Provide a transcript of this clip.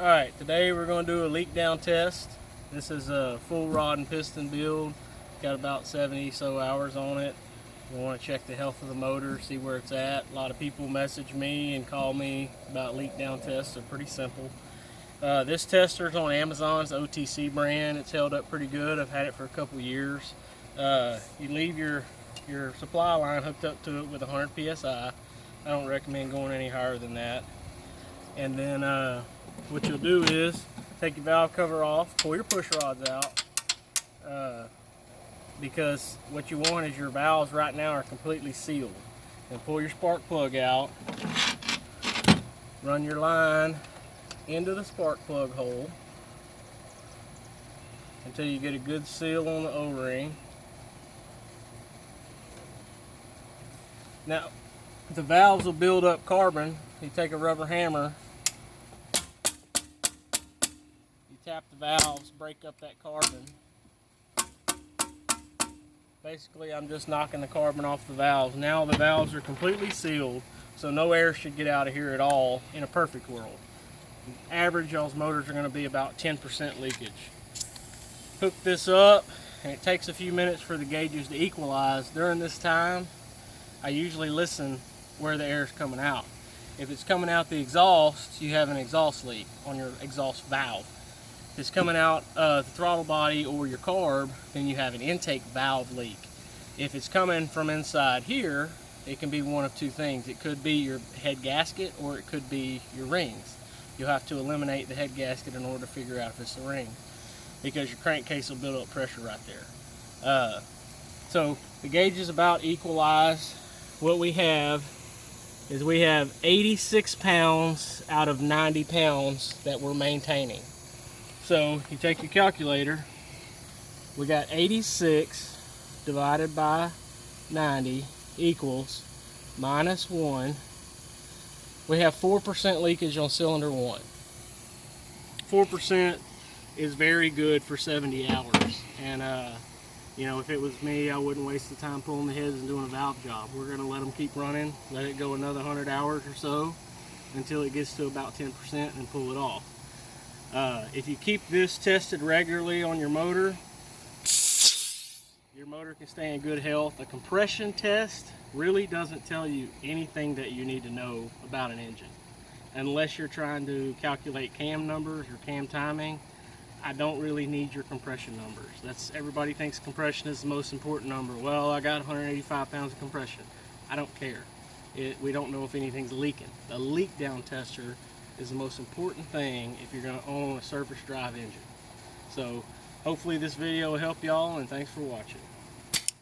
Alright, today we're going to do a leak down test. This is a full rod and piston build. Got about 70 so hours on it. We want to check the health of the motor, see where it's at. A lot of people message me and call me about leak down tests. They're pretty simple. This tester is on Amazon's OTC brand. It's held up pretty good. I've had it for a couple years. You leave your supply line hooked up to it with 100 psi. I don't recommend going any higher than that. And then what you'll do is take your valve cover off, pull your push rods out, because what you want is your valves right now are completely sealed. And pull your spark plug out, run your line into the spark plug hole until you get a good seal on the O-ring. Now the valves will build up carbon. You take a rubber hammer, you tap the valves, break up that carbon. Basically, I'm just knocking the carbon off the valves. Now the valves are completely sealed, so no air should get out of here at all in a perfect world. Average, y'all's motors are going to be about 10% leakage. Hook this up, and it takes a few minutes for the gauges to equalize. During this time, I usually listen where the air is coming out. If it's coming out the exhaust, you have an exhaust leak on your exhaust valve. If it's coming out the throttle body or your carb, then you have an intake valve leak. If it's coming from inside here, it can be one of two things. It could be your head gasket or it could be your rings. You'll have to eliminate the head gasket in order to figure out if it's the ring, because your crankcase will build up pressure right there. So the gauge is about equalized. What we have is we have 86 pounds out of 90 pounds that we're maintaining. So you take your calculator, we got 86 divided by 90 equals -1. We have 4% leakage on cylinder 1. 4% is very good for 70 hours. And you know, if it was me, I wouldn't waste the time pulling the heads and doing a valve job. We're going to let them keep running, let it go another 100 hours or so until it gets to about 10% and pull it off. If you keep this tested regularly on your motor can stay in good health. A compression test really doesn't tell you anything that you need to know about an engine. Unless you're trying to calculate cam numbers or cam timing, I don't really need your compression numbers. Everybody thinks compression is the most important number. Well, I got 185 pounds of compression. I don't care. We don't know if anything's leaking. The leak down tester is the most important thing if you're going to own a surface drive engine. So hopefully this video will help y'all, and thanks for watching.